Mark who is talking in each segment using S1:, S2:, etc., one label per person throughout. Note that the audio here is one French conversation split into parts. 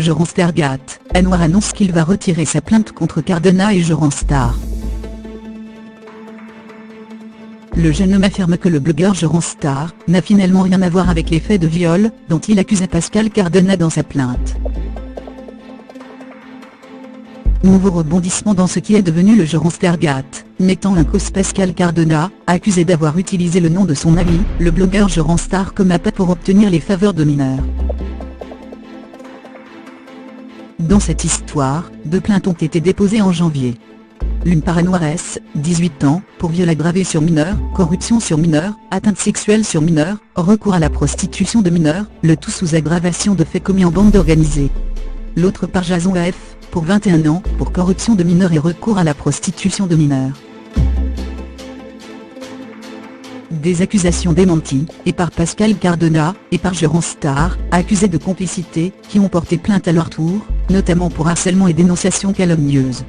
S1: Joran Stargate, Anwar annonce qu'il va retirer sa plainte contre Cardona et Joran Star. Le jeune homme affirme que le blogueur Joran Star n'a finalement rien à voir avec les faits de viol dont il accusait Pascal Cardona dans sa plainte. Nouveau rebondissement dans ce qui est devenu le Joran Stargate, mettant en cause Pascal Cardona, accusé d'avoir utilisé le nom de son ami, le blogueur Joran Star comme appât pour obtenir les faveurs de mineurs. Dans cette histoire, 2 plaintes ont été déposées en janvier. L'une par Anwar S, 18 ans, pour viol aggravé sur mineur, corruption sur mineur, atteinte sexuelle sur mineur, recours à la prostitution de mineurs, le tout sous aggravation de faits commis en bande organisée. L'autre par Jason AF, pour 21 ans, pour corruption de mineurs et recours à la prostitution de mineurs. Des accusations démenties, et par Pascal Cardona, et par Joran Star, accusés de complicité, qui ont porté plainte à leur tour, notamment pour harcèlement et dénonciation calomnieuse.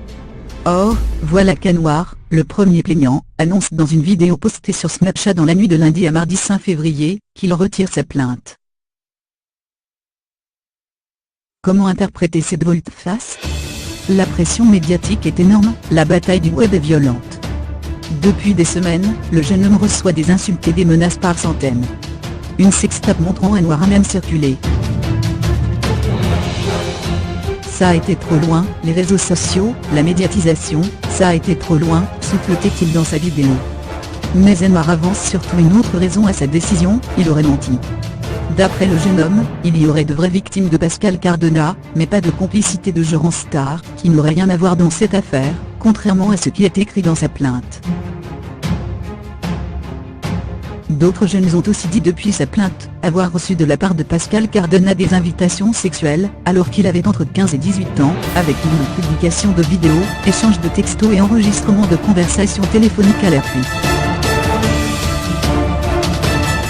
S1: Or, voilà qu'Anwar, le premier plaignant, annonce dans une vidéo postée sur Snapchat dans la nuit de lundi à mardi 5 février, qu'il retire sa plainte. Comment interpréter cette volte-face ? La pression médiatique est énorme, la bataille du web est violente. Depuis des semaines, le jeune homme reçoit des insultes et des menaces par centaines. Une sextape montrant Anwar a même circulé. Ça a été trop loin, les réseaux sociaux, la médiatisation, ça a été trop loin, souffletait-il dans sa vidéo. Mais Anwar avance surtout une autre raison à sa décision, il aurait menti. D'après le jeune homme, il y aurait de vraies victimes de Pascal Cardona, mais pas de complicité de Joran Star, qui n'aurait rien à voir dans cette affaire, contrairement à ce qui est écrit dans sa plainte. D'autres jeunes ont aussi dit depuis sa plainte, avoir reçu de la part de Pascal Cardona des invitations sexuelles, alors qu'il avait entre 15 et 18 ans, avec une publication de vidéos, échange de textos et enregistrement de conversations téléphoniques à l'appui.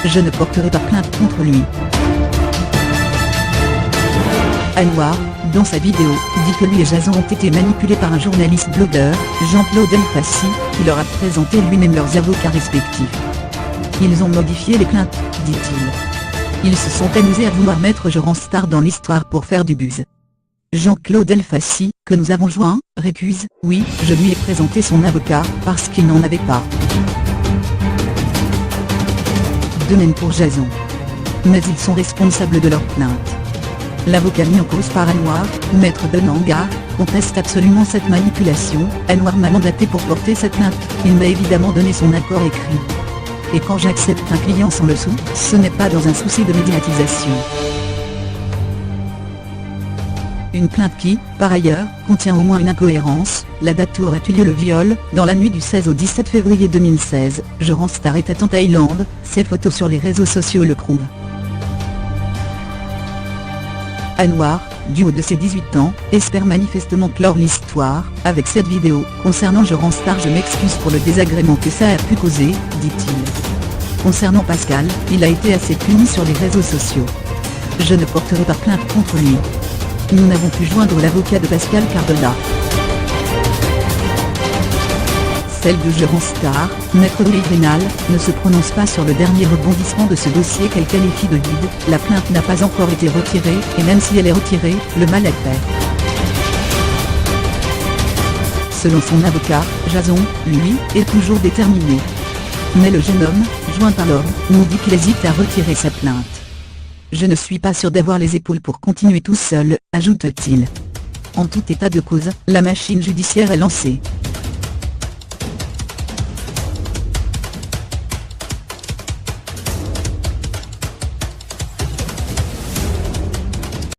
S1: Je ne porterai pas plainte contre lui. Anwar, dans sa vidéo, dit que lui et Jason ont été manipulés par un journaliste blogueur, Jean-Claude Elfassi, qui leur a présenté lui-même leurs avocats respectifs. Ils ont modifié les plaintes, dit-il. Ils se sont amusés à vouloir mettre Joran Star dans l'histoire pour faire du buzz. Jean-Claude Elfassi, que nous avons joint, récuse, oui, je lui ai présenté son avocat, parce qu'il n'en avait pas. De même pour Jason. Mais ils sont responsables de leur plainte. L'avocat mis en cause par Anwar, Maître Benanga, conteste absolument cette manipulation. Anwar m'a mandaté pour porter cette plainte, il m'a évidemment donné son accord écrit. Et quand j'accepte un client sans le sou, ce n'est pas dans un souci de médiatisation. Une plainte qui, par ailleurs, contient au moins une incohérence. La date où aurait eu lieu le viol, dans la nuit du 16 au 17 février 2016, Joran Star était en Thaïlande, ses photos sur les réseaux sociaux le prouvent. Anwar, du haut de ses 18 ans, espère manifestement clore l'histoire, avec cette vidéo. Concernant Joran Star, je m'excuse pour le désagrément que ça a pu causer, dit-il. Concernant Pascal, il a été assez puni sur les réseaux sociaux. Je ne porterai pas plainte contre lui. Nous n'avons pu joindre l'avocat de Pascal Cardona. Celle de Joran Star, Maître Rénal, ne se prononce pas sur le dernier rebondissement de ce dossier qu'elle qualifie de vide. La plainte n'a pas encore été retirée, et même si elle est retirée, le mal est fait. Selon son avocat, Jason, lui, est toujours déterminé. Mais le jeune homme, joint par l'homme, nous dit qu'il hésite à retirer sa plainte. Je ne suis pas sûr d'avoir les épaules pour continuer tout seul, ajoute-t-il. En tout état de cause, la machine judiciaire est lancée.